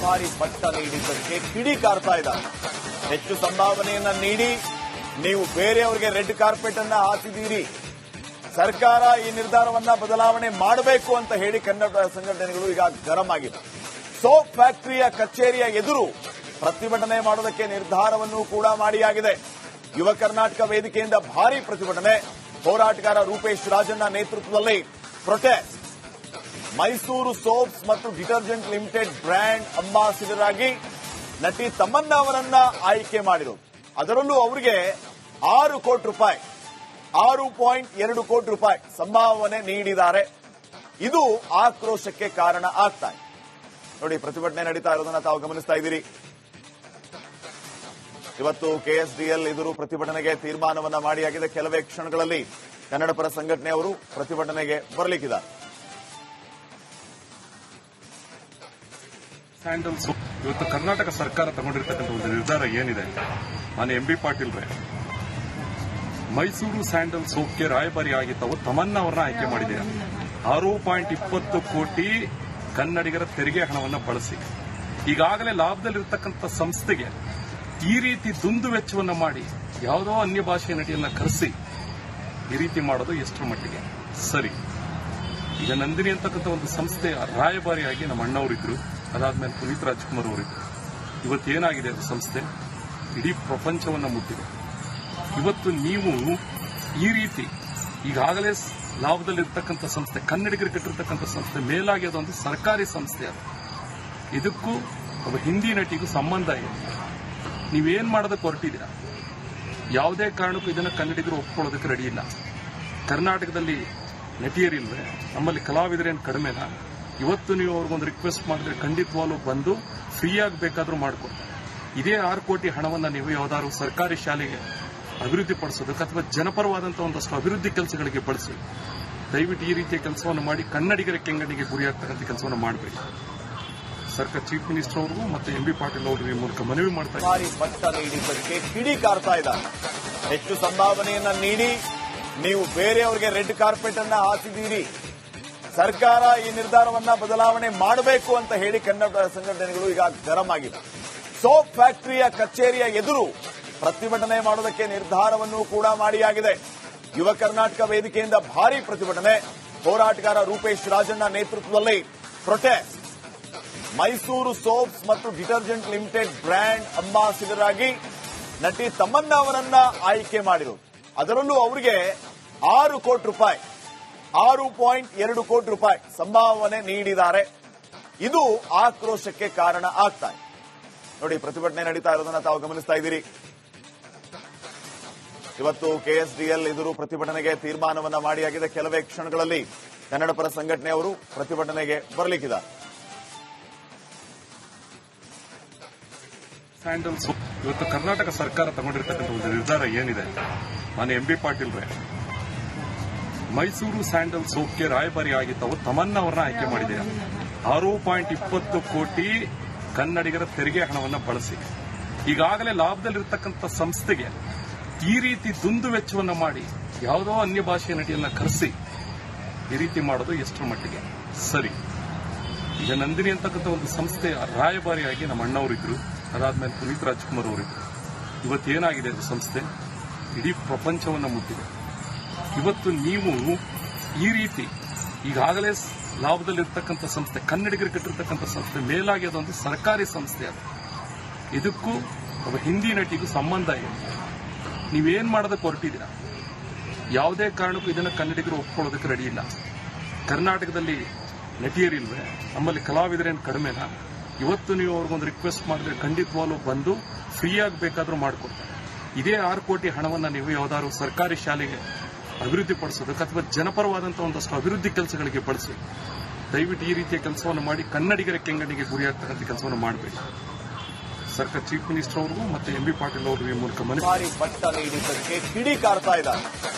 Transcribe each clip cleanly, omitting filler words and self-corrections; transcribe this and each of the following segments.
ಭಾರಿ ಪಟ್ಟ ನೀಡಿದ್ದಕ್ಕೆ ಕಿಡಿಕಾರ್ತಾ ಇದ್ದಾರೆ. ಹೆಚ್ಚು ಸಂಭಾವನೆಯನ್ನ ನೀಡಿ ನೀವು ಬೇರೆಯವರಿಗೆ ರೆಡ್ ಕಾರ್ಪೆಟ್ ಅನ್ನ ಹಾಕಿದ್ದೀರಿ. ಸರ್ಕಾರ ಈ ನಿರ್ಧಾರವನ್ನ ಬದಲಾವಣೆ ಮಾಡಬೇಕು ಅಂತ ಹೇಳಿ ಕನ್ನಡ ಸಂಘಟನೆಗಳು ಈಗ ಗರಂ ಆಗಿದೆ. ಸೋಪ್ ಫ್ಯಾಕ್ಟರಿಯ ಕಚೇರಿಯ ಎದುರು ಪ್ರತಿಭಟನೆ ಮಾಡೋದಕ್ಕೆ ನಿರ್ಧಾರವನ್ನು ಕೂಡ ಮಾಡಿಯಾಗಿದೆ. ಯುವ ಕರ್ನಾಟಕ ವೇದಿಕೆಯಿಂದ ಭಾರೀ ಪ್ರತಿಭಟನೆ. ಹೋರಾಟಗಾರ ರೂಪೇಶ್ ರಾಜಣ್ಣ ನೇತೃತ್ವದಲ್ಲಿ ಪ್ರೊಟೆಸ್ಟ್. ಮೈಸೂರು ಸೋಪ್ಸ್ ಮತ್ತು ಡಿಟರ್ಜೆಂಟ್ ಲಿಮಿಟೆಡ್ ಬ್ರ್ಯಾಂಡ್ ಅಂಬಾಸಿಡರ್ ಆಗಿ ನಟಿ ತಮನ್ನಾ ಅವರನ್ನ ಆಯ್ಕೆ ಮಾಡಿದರು. ಅದರಲ್ಲೂ ಅವರಿಗೆ 6 ಕೋಟಿ ರೂಪಾಯಿ 6.2 ಕೋಟಿ ರೂಪಾಯಿ ಸಂಭಾವನೆ ನೀಡಿದ್ದಾರೆ. ಇದು ಆಕ್ರೋಶಕ್ಕೆ ಕಾರಣ ಆಗ್ತಾ ಇದೆ. ನೋಡಿ, ಪ್ರತಿಭಟನೆ ನಡೀತಾ ಇರೋದನ್ನ ತಾವು ಗಮನಿಸ್ತಾ ಇದ್ದೀರಿ. ಇವತ್ತು ಕೆಎಸ್ಡಿಎಲ್ ಎದುರು ಪ್ರತಿಭಟನೆಗೆ ತೀರ್ಮಾನವನ್ನ ಮಾಡಿಯಾಗಿದೆ. ಕೆಲವೇ ಕ್ಷಣಗಳಲ್ಲಿ ಕನ್ನಡ ಪರ ಸಂಘಟನೆಯವರು ಪ್ರತಿಭಟನೆಗೆ ಬರಲಿಕ್ಕಿದ್ದಾರೆ. ಸ್ಯಾಂಡಲ್ಸ್ ಇವತ್ತು ಕರ್ನಾಟಕ ಸರ್ಕಾರ ತಗೊಂಡಿರ್ತಕ್ಕಂಥ ಒಂದು ನಿರ್ಧಾರ ಏನಿದೆ, ನಾನು ಎಂಬಿ ಪಾಟೀಲ್ ರೇ ಮೈಸೂರು ಸ್ಯಾಂಡಲ್ ಸೋಪ್ಗೆ ರಾಯಭಾರಿ ಆಗಿದ್ದವು ತಮನ್ನಾ ಅವರನ್ನ ಆಯ್ಕೆ ಮಾಡಿದ್ದೀರಾ. 6.20 ಕೋಟಿ ಕನ್ನಡಿಗರ ತೆರಿಗೆ ಹಣವನ್ನು ಬಳಸಿ ಈಗಾಗಲೇ ಲಾಭದಲ್ಲಿರತಕ್ಕಂಥ ಸಂಸ್ಥೆಗೆ ಈ ರೀತಿ ದುಂದು ವೆಚ್ಚವನ್ನು ಮಾಡಿ ಯಾವುದೋ ಅನ್ಯ ಭಾಷೆಯ ನಟಿಯನ್ನ ಕರೆಸಿ ಈ ರೀತಿ ಮಾಡೋದು ಎಷ್ಟರ ಮಟ್ಟಿಗೆ ಸರಿ? ಈಗ ನಂದಿನಿ ಅಂತಕ್ಕಂಥ ಒಂದು ಸಂಸ್ಥೆಯ ರಾಯಭಾರಿಯಾಗಿ ನಮ್ಮ ಅಣ್ಣವರಿದ್ರು, ಅದಾದ್ಮೇಲೆ ಪುನೀತ್ ರಾಜ್ಕುಮಾರ್ ಅವರಿದ್ರು. ಇವತ್ತೇನಾಗಿದೆ ಅದು ಸಂಸ್ಥೆ ಇಡೀ ಪ್ರಪಂಚವನ್ನು ಮುಟ್ಟಿದೆ. ಇವತ್ತು ನೀವು ಈ ರೀತಿ ಈಗಾಗಲೇ ಲಾಭದಲ್ಲಿರ್ತಕ್ಕಂಥ ಸಂಸ್ಥೆ, ಕನ್ನಡಿಗರಿಗೆ ಕಟ್ಟಿರ್ತಕ್ಕಂಥ ಸಂಸ್ಥೆ, ಮೇಲಾಗಿ ಅದೊಂದು ಸರ್ಕಾರಿ ಸಂಸ್ಥೆ. ಅದು ಇದಕ್ಕೂ ಒಬ್ಬ ಹಿಂದಿ ನಟಿಗೂ ಸಂಬಂಧ ಇದೆ. ನೀವೇನ್ ಮಾಡೋದಕ್ಕೆ ಹೊರಟಿದ್ದೀರಾ? ಯಾವುದೇ ಕಾರಣಕ್ಕೂ ಇದನ್ನು ಕನ್ನಡಿಗರು ಒಪ್ಕೊಳ್ಳೋದಕ್ಕೆ ರೆಡಿ ಇಲ್ಲ. ಕರ್ನಾಟಕದಲ್ಲಿ ನಟಿಯರಿಲ್ವೇ? ನಮ್ಮಲ್ಲಿ ಕಲಾವಿದರೇನು ಕಡಿಮೆನಾ? ಇವತ್ತು ನೀವು ಅವ್ರಿಗೊಂದು ರಿಕ್ವೆಸ್ಟ್ ಮಾಡಿದ್ರೆ ಖಂಡಿತವಾಗ್ಲೂ ಬಂದು ಫ್ರೀಯಾಗಿ ಬೇಕಾದ್ರೂ ಮಾಡಿಕೊಡ್ತಾರೆ. ಇದೇ 6 ಕೋಟಿ ಹಣವನ್ನು ನೀವು ಯಾವ್ದಾದ್ರು ಸರ್ಕಾರಿ ಶಾಲೆಗೆ ಅಭಿವೃದ್ಧಿ ಪಡಿಸೋದಕ್ಕೆ ಅಥವಾ ಜನಪರವಾದಂತಹ ಒಂದಷ್ಟು ಅಭಿವೃದ್ಧಿ ಕೆಲಸಗಳಿಗೆ ಬಳಸಿ. ದಯವಿಟ್ಟು ಈ ರೀತಿಯ ಕೆಲಸವನ್ನು ಮಾಡಿ ಕನ್ನಡಿಗರ ಕೆಂಗಣ್ಣಿಗೆ ಗುರಿಯಾಗ್ತಕ್ಕಂಥ ಕೆಲಸವನ್ನು ಮಾಡಬೇಕು. ಸರ್ಕಾರ ಚೀಫ್ ಮಿನಿಸ್ಟರ್ ಅವ್ರಿಗೂ ಮತ್ತು ಎಂಬಿ ಪಾಟೀಲ್ ಅವರು ಈ ಮೂಲಕ ಮನವಿ ಮಾಡ್ತಾ ಭಾರಿ ಪಟ್ಟ ನೀಡಿದ್ದಕ್ಕೆ ಕಿಡಿಕಾರ್ತಾ ಇದ್ದಾರೆ. ಹೆಚ್ಚು ಸಂಭಾವನೆಯನ್ನ ನೀಡಿ ನೀವು ಬೇರೆಯವರಿಗೆ ರೆಡ್ ಕಾರ್ಪೆಟ್ ಅನ್ನ ಹಾಕಿದ್ದೀರಿ. ಸರ್ಕಾರ ಈ ನಿರ್ಧಾರವನ್ನ ಬದಲಾವಣೆ ಮಾಡಬೇಕು ಅಂತ ಹೇಳಿ ಕನ್ನಡ ಸಂಘಟನೆಗಳು ಈಗ ಗರಂ ಆಗಿದೆ. ಸೋಪ್ ಫ್ಯಾಕ್ಟರಿಯ ಕಚೇರಿಯ ಎದುರು ಪ್ರತಿಭಟನೆ ಮಾಡೋದಕ್ಕೆ ನಿರ್ಧಾರವನ್ನು ಕೂಡ ಮಾಡಿಯಾಗಿದೆ. ಯುವ ಕರ್ನಾಟಕ ವೇದಿಕೆಯಿಂದ ಭಾರೀ ಪ್ರತಿಭಟನೆ. ಹೋರಾಟಗಾರ ರೂಪೇಶ್ ರಾಜಣ್ಣ ನೇತೃತ್ವದಲ್ಲಿ ಪ್ರೊಟೆಸ್ಟ್. ಮೈಸೂರು ಸೋಪ್ಸ್ ಮತ್ತು ಡಿಟರ್ಜೆಂಟ್ ಲಿಮಿಟೆಡ್ ಬ್ರ್ಯಾಂಡ್ ಅಂಬಾಸಿಡರ್ ಆಗಿ ನಟಿ ತಮನ್ನಾ ಅವರನ್ನ ಆಯ್ಕೆ ಮಾಡಿದರು. ಅದರಲ್ಲೂ ಅವರಿಗೆ 6 ಕೋಟಿ ರೂಪಾಯಿ 6.2 ಕೋಟಿ ರೂಪಾಯಿ ಸಂಭಾವನೆ ನೀಡಿದ್ದಾರೆ. ಇದು ಆಕ್ರೋಶಕ್ಕೆ ಕಾರಣ ಆಗ್ತಾ ಇದೆ. ನೋಡಿ, ಪ್ರತಿಭಟನೆ ನಡೀತಾ ಇರೋದನ್ನ ತಾವು ಗಮನಿಸ್ತಾ ಇದ್ದೀರಿ. ಇವತ್ತು ಕೆಎಸ್ಡಿಎಲ್ ಎದುರು ಪ್ರತಿಭಟನೆಗೆ ತೀರ್ಮಾನವನ್ನ ಮಾಡಿಯಾಗಿದೆ. ಕೆಲವೇ ಕ್ಷಣಗಳಲ್ಲಿ ಕನ್ನಡ ಪರ ಸಂಘಟನೆಯವರು ಪ್ರತಿಭಟನೆಗೆ ಬರಲಿಕ್ಕಿದ್ದಾರೆ. ಸ್ಯಾಂಡಲ್ಸ್ ಇವತ್ತು ಕರ್ನಾಟಕ ಸರ್ಕಾರ ತಗೊಂಡಿರ್ತಕ್ಕಂಥ ಒಂದು ನಿರ್ಧಾರ ಏನಿದೆ, ನಾನು ಎಂಬಿ ಪಾಟೀಲ್ ರೇ ಮೈಸೂರು ಸ್ಯಾಂಡಲ್ ಸೋಪ್ಗೆ ರಾಯಭಾರಿ ಆಗಿದ್ದವು ತಮನ್ನಾ ಅವರನ್ನ ಆಯ್ಕೆ ಮಾಡಿದ್ದೀರಾ. 6.20 ಕೋಟಿ ಕನ್ನಡಿಗರ ತೆರಿಗೆ ಹಣವನ್ನು ಬಳಸಿ ಈಗಾಗಲೇ ಲಾಭದಲ್ಲಿರತಕ್ಕಂಥ ಸಂಸ್ಥೆಗೆ ಈ ರೀತಿ ದುಂದು ವೆಚ್ಚವನ್ನು ಮಾಡಿ ಯಾವುದೋ ಅನ್ಯ ಭಾಷೆಯ ನಟಿಯನ್ನ ಕರೆಸಿ ಈ ರೀತಿ ಮಾಡೋದು ಎಷ್ಟರ ಮಟ್ಟಿಗೆ ಸರಿ? ಈಗ ನಂದಿನಿ ಅಂತಕ್ಕಂಥ ಒಂದು ಸಂಸ್ಥೆಯ ರಾಯಭಾರಿಯಾಗಿ ನಮ್ಮ ಅಣ್ಣವರಿದ್ರು, ಅದಾದ್ಮೇಲೆ ಪುನೀತ್ ರಾಜ್ಕುಮಾರ್ ಅವರಿದ್ರು. ಇವತ್ತೇನಾಗಿದೆ ಅದು ಸಂಸ್ಥೆ ಇಡೀ ಪ್ರಪಂಚವನ್ನು ಮುಟ್ಟಿದೆ. ಇವತ್ತು ನೀವು ಈ ರೀತಿ ಈಗಾಗಲೇ ಲಾಭದಲ್ಲಿರ್ತಕ್ಕಂಥ ಸಂಸ್ಥೆ, ಕನ್ನಡಿಗರಿಗೆ ಕಟ್ಟಿರ್ತಕ್ಕಂಥ ಸಂಸ್ಥೆ, ಮೇಲಾಗಿ ಅದೊಂದು ಸರ್ಕಾರಿ ಸಂಸ್ಥೆ. ಅದು ಇದಕ್ಕೂ ಒಬ್ಬ ಹಿಂದಿ ನಟಿಗೂ ಸಂಬಂಧ ಇದೆ. ನೀವೇನ್ ಮಾಡೋದಕ್ಕೆ ಹೊರಟಿದ್ದೀರಾ? ಯಾವುದೇ ಕಾರಣಕ್ಕೂ ಇದನ್ನು ಕನ್ನಡಿಗರು ಒಪ್ಕೊಳ್ಳೋದಕ್ಕೆ ರೆಡಿ ಇಲ್ಲ. ಕರ್ನಾಟಕದಲ್ಲಿ ನಟಿಯರಿಲ್ವೇ? ನಮ್ಮಲ್ಲಿ ಕಲಾವಿದರೇನು ಕಡಿಮೆನಾ? ಇವತ್ತು ನೀವು ಅವ್ರಿಗೊಂದು ರಿಕ್ವೆಸ್ಟ್ ಮಾಡಿದ್ರೆ ಖಂಡಿತವಾಗ್ಲೂ ಬಂದು ಫ್ರೀಯಾಗಿ ಬೇಕಾದ್ರೂ ಮಾಡಿಕೊಡ್ತಾರೆ. ಇದೇ 6 ಕೋಟಿ ಹಣವನ್ನು ನೀವು ಯಾವ್ದಾದ್ರು ಸರ್ಕಾರಿ ಶಾಲೆಗೆ ಅಭಿವೃದ್ಧಿ ಪಡಿಸೋದಕ್ಕೆ ಅಥವಾ ಜನಪರವಾದಂತಹ ಒಂದಷ್ಟು ಅಭಿವೃದ್ಧಿ ಕೆಲಸಗಳಿಗೆ ಬಳಸಿ. ದಯವಿಟ್ಟು ಈ ರೀತಿಯ ಕೆಲಸವನ್ನು ಮಾಡಿ ಕನ್ನಡಿಗರ ಕೆಂಗಣ್ಣಿಗೆ ಗುರಿಯಾಗ್ತಕ್ಕಂಥ ಕೆಲಸವನ್ನು ಮಾಡಬೇಕು. ಸರ್ಕಾರ ಚೀಫ್ ಮಿನಿಸ್ಟರ್ ಅವ್ರಿಗೂ ಮತ್ತು ಎಂಬಿ ಪಾಟೀಲ್ ಅವರು ಈ ಮೂಲಕ ಭಾರಿ ಪಟ್ಟ ನೀಡಿದ್ದಕ್ಕೆ ಕಿಡಿಕಾರ್ತಾ ಇದ್ದಾರೆ.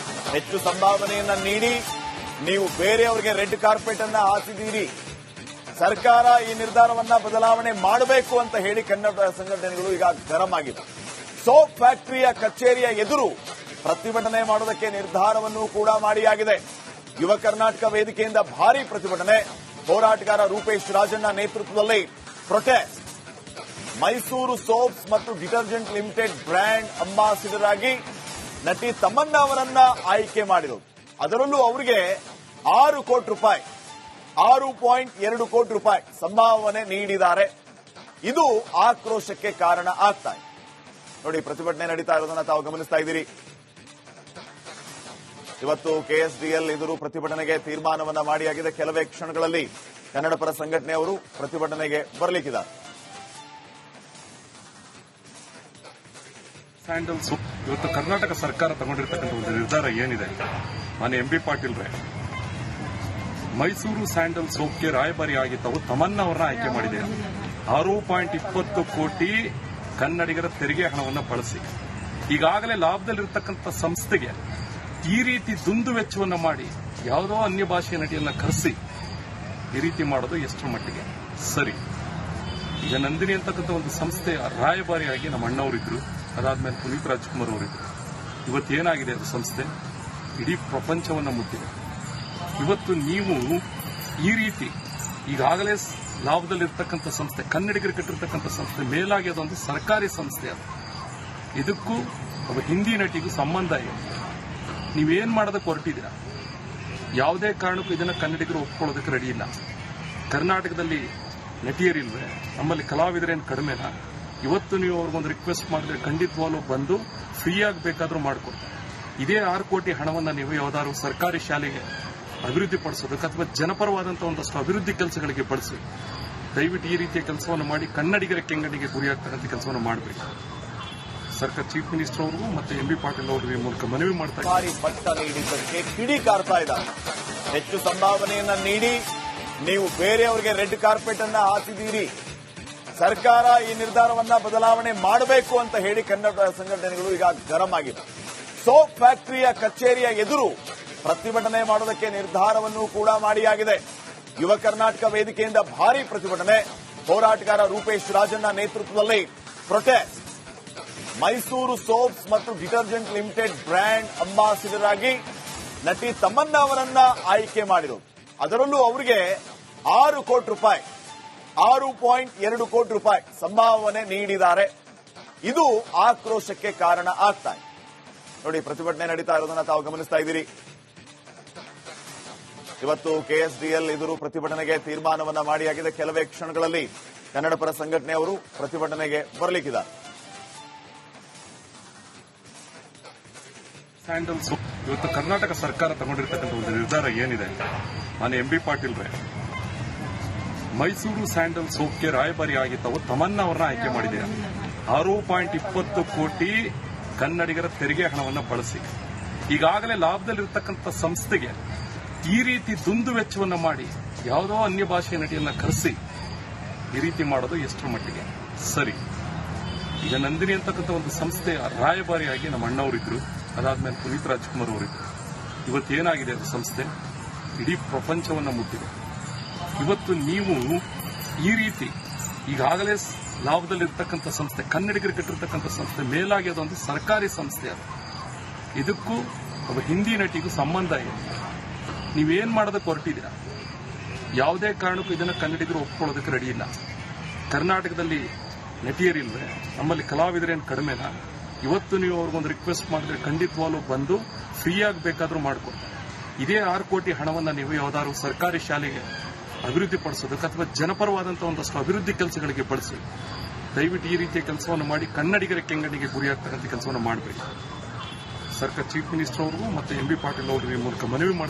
ಹೆಚ್ಚು ಸಂಭಾವನೆಯನ್ನ ನೀಡಿ ನೀವು ಬೇರೆಯವರಿಗೆ ರೆಡ್ ಕಾರ್ಪೆಟ್ ಅನ್ನ ಹಾಕಿದ್ದೀರಿ. ಸರ್ಕಾರ ಈ ನಿರ್ಧಾರವನ್ನ ಬದಲಾವಣೆ ಮಾಡಬೇಕು ಅಂತ ಹೇಳಿ ಕನ್ನಡ ಸಂಘಟನೆಗಳು ಈಗ ಗರಂ ಆಗಿದೆ. ಸೋಪ್ ಫ್ಯಾಕ್ಟರಿಯ ಕಚೇರಿಯ ಎದುರು ಪ್ರತಿಭಟನೆ ಮಾಡೋದಕ್ಕೆ ನಿರ್ಧಾರವನ್ನು ಕೂಡ ಮಾಡಿಯಾಗಿದೆ. ಯುವ ಕರ್ನಾಟಕ ವೇದಿಕೆಯಿಂದ ಭಾರೀ ಪ್ರತಿಭಟನೆ. ಹೋರಾಟಗಾರ ರೂಪೇಶ್ ರಾಜಣ್ಣ ನೇತೃತ್ವದಲ್ಲಿ ಪ್ರೊಟೆಸ್ಟ್. ಮೈಸೂರು ಸೋಪ್ಸ್ ಮತ್ತು ಡಿಟರ್ಜೆಂಟ್ ಲಿಮಿಟೆಡ್ ಬ್ರ್ಯಾಂಡ್ ಅಂಬಾಸಿಡರ್ ಆಗಿ ನಟಿ ತಮನ್ನಾ ಅವರನ್ನ ಆಯ್ಕೆ ಮಾಡಿರೋದು. ಅದರಲ್ಲೂ ಅವರಿಗೆ 6 ಕೋಟಿ ರೂಪಾಯಿ 6.2 ಕೋಟಿ ರೂಪಾಯಿ ಸಂಭಾವನೆ ನೀಡಿದ್ದಾರೆ. ಇದು ಆಕ್ರೋಶಕ್ಕೆ ಕಾರಣ ಆಗ್ತಾ ಇದೆ. ನೋಡಿ, ಪ್ರತಿಭಟನೆ ನಡೀತಾ ಇರೋದನ್ನ ತಾವು ಗಮನಿಸ್ತಾ ಇದ್ದೀರಿ. ಇವತ್ತು ಕೆಎಸ್ಡಿಎಲ್ ಎದುರು ಪ್ರತಿಭಟನೆಗೆ ತೀರ್ಮಾನವನ್ನ ಮಾಡಿಯಾಗಿದೆ. ಕೆಲವೇ ಕ್ಷಣಗಳಲ್ಲಿ ಕನ್ನಡ ಪರ ಸಂಘಟನೆಯವರು ಪ್ರತಿಭಟನೆಗೆ ಬರಲಿಕ್ಕಿದ್ದಾರೆ. ಸ್ಯಾಂಡಲ್ಸ್ ಇವತ್ತು ಕರ್ನಾಟಕ ಸರ್ಕಾರ ತಗೊಂಡಿರ್ತಕ್ಕಂಥ ಒಂದು ನಿರ್ಧಾರ ಏನಿದೆ, ಮಾನ್ಯ ಎಂಬಿ ಪಾಟೀಲ್ ರೇ ಮೈಸೂರು ಸ್ಯಾಂಡಲ್ ಸೋಪ್ಗೆ ರಾಯಭಾರಿಯಾಗಿ ತಾವು ತಮನ್ನಾ ಅವರನ್ನ ಆಯ್ಕೆ ಮಾಡಿದ್ದೀರಾ. 6.20 ಕೋಟಿ ಕನ್ನಡಿಗರ ತೆರಿಗೆ ಹಣವನ್ನು ಬಳಸಿ ಈಗಾಗಲೇ ಲಾಭದಲ್ಲಿರತಕ್ಕಂಥ ಸಂಸ್ಥೆಗೆ ಈ ರೀತಿ ದುಂದು ವೆಚ್ಚವನ್ನು ಮಾಡಿ ಯಾವುದೋ ಅನ್ಯ ಭಾಷೆಯ ನಟಿಯನ್ನ ಕರೆಸಿ ಈ ರೀತಿ ಮಾಡೋದು ಎಷ್ಟರ ಮಟ್ಟಿಗೆ ಸರಿ? ಈಗ ನಂದಿನಿ ಅಂತಕ್ಕಂಥ ಒಂದು ಸಂಸ್ಥೆಯ ರಾಯಭಾರಿಯಾಗಿ ನಮ್ಮ ಅಣ್ಣವರಿದ್ರು, ಅದಾದ್ಮೇಲೆ ಪುನೀತ್ ರಾಜ್ಕುಮಾರ್ ಅವರಿದ್ರು. ಇವತ್ತೇನಾಗಿದೆ ಅದು ಸಂಸ್ಥೆ ಇಡೀ ಪ್ರಪಂಚವನ್ನು ಮುಟ್ಟಿದೆ. ಇವತ್ತು ನೀವು ಈ ರೀತಿ ಈಗಾಗಲೇ ಲಾಭದಲ್ಲಿರ್ತಕ್ಕಂಥ ಸಂಸ್ಥೆ, ಕನ್ನಡಿಗರು ಕಟ್ಟಿರ್ತಕ್ಕಂಥ ಸಂಸ್ಥೆ, ಮೇಲಾಗಿ ಅದೊಂದು ಸರ್ಕಾರಿ ಸಂಸ್ಥೆ. ಅದು ಇದಕ್ಕೂ ಒಬ್ಬ ಹಿಂದಿ ನಟಿಗೂ ಸಂಬಂಧ ಇದೆ. ನೀವೇನ್ ಮಾಡೋದಕ್ಕೆ ಹೊರಟಿದ್ದೀರಾ? ಯಾವುದೇ ಕಾರಣಕ್ಕೂ ಇದನ್ನ ಕನ್ನಡಿಗರು ಒಪ್ಕೊಳ್ಳೋದಕ್ಕೆ ರೆಡಿ ಇಲ್ಲ. ಕರ್ನಾಟಕದಲ್ಲಿ ನಟಿಯರಿಲ್ವೇ? ನಮ್ಮಲ್ಲಿ ಕಲಾವಿದರೇನು ಕಡಿಮೆನಾ? ಇವತ್ತು ನೀವು ಅವ್ರಿಗೊಂದು ರಿಕ್ವೆಸ್ಟ್ ಮಾಡಿದ್ರೆ ಖಂಡಿತವಾಗ್ಲೂ ಬಂದು ಫ್ರೀಯಾಗಿ ಬೇಕಾದ್ರೂ ಮಾಡಿಕೊಡ್ತಾರೆ. ಇದೇ 6 ಕೋಟಿ ಹಣವನ್ನು ನೀವು ಯಾವ್ದಾದ್ರು ಸರ್ಕಾರಿ ಶಾಲೆಗೆ ಅಭಿವೃದ್ಧಿ ಪಡಿಸೋದಕ್ಕೆ ಅಥವಾ ಜನಪರವಾದಂತಹ ಒಂದಷ್ಟು ಅಭಿವೃದ್ಧಿ ಕೆಲಸಗಳಿಗೆ ಬಳಸಿ. ದಯವಿಟ್ಟು ಈ ರೀತಿಯ ಕೆಲಸವನ್ನು ಮಾಡಿ ಕನ್ನಡಿಗರ ಕೆಂಗಣ್ಣಿಗೆ ಗುರಿಯಾಗ್ತಕ್ಕಂಥ ಕೆಲಸವನ್ನು ಮಾಡಬೇಕು. ಸರ್ಕಾರ ಚೀಫ್ ಮಿನಿಸ್ಟರ್ ಅವರು ಮತ್ತು ಎಂಬಿ ಪಾಟೀಲ್ ಅವರ ಮೂಲಕ ಮನವಿ ಮಾಡ್ತಾ ಭಾರಿ ಪಟ್ಟ ನೀಡಿದ್ದಕ್ಕೆ ಕಿಡಿಕಾರ್ತಾ ಇದ್ದಾರೆ. ಹೆಚ್ಚು ಸಂಭಾವನೆಯನ್ನ ನೀಡಿ ನೀವು ಬೇರೆಯವರಿಗೆ ರೆಡ್ ಕಾರ್ಪೆಟ್ ಅನ್ನ ಹಾಕಿದ್ದೀರಿ. ಸರ್ಕಾರ ಈ ನಿರ್ಧಾರವನ್ನ ಬದಲಾವಣೆ ಮಾಡಬೇಕು ಅಂತ ಹೇಳಿ ಕನ್ನಡ ಸಂಘಟನೆಗಳು ಈಗ ಗರಂ ಆಗಿದೆ. ಸೋಪ್ ಫ್ಯಾಕ್ಟರಿಯ ಕಚೇರಿಯ ಎದುರು ಪ್ರತಿಭಟನೆ ಮಾಡೋದಕ್ಕೆ ನಿರ್ಧಾರವನ್ನು ಕೂಡ ಮಾಡಿಯಾಗಿದೆ. ಯುವ ಕರ್ನಾಟಕ ವೇದಿಕೆಯಿಂದ ಭಾರೀ ಪ್ರತಿಭಟನೆ. ಹೋರಾಟಗಾರ ರೂಪೇಶ್ ರಾಜಣ್ಣ ನೇತೃತ್ವದಲ್ಲಿ ಪ್ರೊಟೆಸ್ಟ್. ಮೈಸೂರು ಸೋಪ್ಸ್ ಮತ್ತು ಡಿಟರ್ಜೆಂಟ್ ಲಿಮಿಟೆಡ್ ಬ್ರ್ಯಾಂಡ್ ಅಂಬಾಸಿಡರ್ ಆಗಿ ನಟಿ ತಮನ್ನಾ ಅವರನ್ನ ಆಯ್ಕೆ ಮಾಡಿರೋದು. ಅದರಲ್ಲೂ ಅವರಿಗೆ 6 ಕೋಟಿ ರೂಪಾಯಿ 6.2 ಕೋಟಿ ರೂಪಾಯಿ ಸಂಭಾವನೆ ನೀಡಿದ್ದಾರೆ. ಇದು ಆಕ್ರೋಶಕ್ಕೆ ಕಾರಣ ಆಗ್ತಾ ಇದೆ. ನೋಡಿ, ಪ್ರತಿಭಟನೆ ನಡೀತಾ ಇರೋದನ್ನ ತಾವು ಗಮನಿಸ್ತಾ ಇದ್ದೀರಿ. ಇವತ್ತು ಕೆಎಸ್ಡಿಎಲ್ ಎದುರು ಪ್ರತಿಭಟನೆಗೆ ತೀರ್ಮಾನವನ್ನ ಮಾಡಿಯಾಗಿದೆ. ಕೆಲವೇ ಕ್ಷಣಗಳಲ್ಲಿ ಕನ್ನಡ ಪರ ಸಂಘಟನೆಯವರು ಪ್ರತಿಭಟನೆಗೆ ಬರಲಿಕ್ಕಿದ್ದಾರೆ. ಸ್ಯಾಂಡಲ್ಸ್ ಇವತ್ತು ಕರ್ನಾಟಕ ಸರ್ಕಾರ ತಗೊಂಡಿರ್ತಕ್ಕಂಥ ಒಂದು ನಿರ್ಧಾರ ಏನಿದೆ, ಮಾನ್ಯ ಎಂಬಿ ಪಾಟೀಲ್ ರೇ ಮೈಸೂರು ಸ್ಯಾಂಡಲ್ ಸೋಪ್ಗೆ ರಾಯಭಾರಿಯಾಗಿ ತಾವು ತಮನ್ನಾ ಅವರನ್ನ ಆಯ್ಕೆ ಮಾಡಿದ್ದೀರಾ. 6.20 ಕೋಟಿ ಕನ್ನಡಿಗರ ತೆರಿಗೆ ಹಣವನ್ನು ಬಳಸಿ ಈಗಾಗಲೇ ಲಾಭದಲ್ಲಿರತಕ್ಕಂಥ ಸಂಸ್ಥೆಗೆ ಈ ರೀತಿ ದುಂದು ವೆಚ್ಚವನ್ನು ಮಾಡಿ ಯಾವುದೋ ಅನ್ಯ ಭಾಷೆಯ ನಟಿಯನ್ನ ಕರೆಸಿ ಈ ರೀತಿ ಮಾಡೋದು ಎಷ್ಟರ ಮಟ್ಟಿಗೆ ಸರಿ? ಈಗ ನಂದಿನಿ ಅಂತಕ್ಕಂಥ ಒಂದು ಸಂಸ್ಥೆಯ ರಾಯಭಾರಿಯಾಗಿ ನಮ್ಮ ಅಣ್ಣವರಿದ್ರು, ಅದಾದ್ಮೇಲೆ ಪುನೀತ್ ರಾಜ್ಕುಮಾರ್ ಅವರಿದ್ರು. ಇವತ್ತೇನಾಗಿದೆ ಅದು ಸಂಸ್ಥೆ ಇಡೀ ಪ್ರಪಂಚವನ್ನು ಮುಟ್ಟಿದೆ. ಇವತ್ತು ನೀವು ಈ ರೀತಿ ಈಗಾಗಲೇ ಲಾಭದಲ್ಲಿರ್ತಕ್ಕಂಥ ಸಂಸ್ಥೆ, ಕನ್ನಡಿಗರು ಕಟ್ಟಿರ್ತಕ್ಕಂಥ ಸಂಸ್ಥೆ, ಮೇಲಾಗಿ ಅದೊಂದು ಸರ್ಕಾರಿ ಸಂಸ್ಥೆ. ಅದು ಇದಕ್ಕೂ ಒಬ್ಬ ಹಿಂದಿ ನಟಿಗೂ ಸಂಬಂಧ ಇದೆ. ನೀವೇನ್ ಮಾಡೋದಕ್ಕೆ ಹೊರಟಿದ್ದೀರಾ? ಯಾವುದೇ ಕಾರಣಕ್ಕೂ ಇದನ್ನ ಕನ್ನಡಿಗರು ಒಪ್ಕೊಳ್ಳೋದಕ್ಕೆ ರೆಡಿ ಇಲ್ಲ. ಕರ್ನಾಟಕದಲ್ಲಿ ನಟಿಯರಿಲ್ವೇ? ನಮ್ಮಲ್ಲಿ ಕಲಾವಿದರೇನು ಕಡಿಮೆನಾ? ಇವತ್ತು ನೀವು ಅವ್ರಿಗೊಂದು ರಿಕ್ವೆಸ್ಟ್ ಮಾಡಿದ್ರೆ ಖಂಡಿತವಾಗ್ಲೂ ಬಂದು ಫ್ರೀಯಾಗಿ ಬೇಕಾದ್ರೂ ಮಾಡಿಕೊಡ್ತಾರೆ. ಇದೇ 6 ಕೋಟಿ ಹಣವನ್ನು ನೀವು ಯಾವ್ದಾದ್ರು ಸರ್ಕಾರಿ ಶಾಲೆಗೆ ಅಭಿವೃದ್ಧಿ ಪಡಿಸೋದಕ್ಕೆ ಅಥವಾ ಜನಪರವಾದಂತಹ ಒಂದಷ್ಟು ಅಭಿವೃದ್ಧಿ ಕೆಲಸಗಳಿಗೆ ಬಳಸಿ. ದಯವಿಟ್ಟು ಈ ರೀತಿಯ ಕೆಲಸವನ್ನು ಮಾಡಿ ಕನ್ನಡಿಗರ ಕೆಂಗಣ್ಣಿಗೆ ಗುರಿಯಾಗ್ತಕ್ಕಂಥ ಕೆಲಸವನ್ನು ಮಾಡಬೇಕು. ಸರ್ಕಾರ ಚೀಫ್ ಮಿನಿಸ್ಟರ್ ಅವರು ಮತ್ತು ಎಂಬಿ ಪಾಟೀಲ್ ಅವರ ಮೂಲಕ ಮನವಿ ಮಾಡ್ತಾರೆ.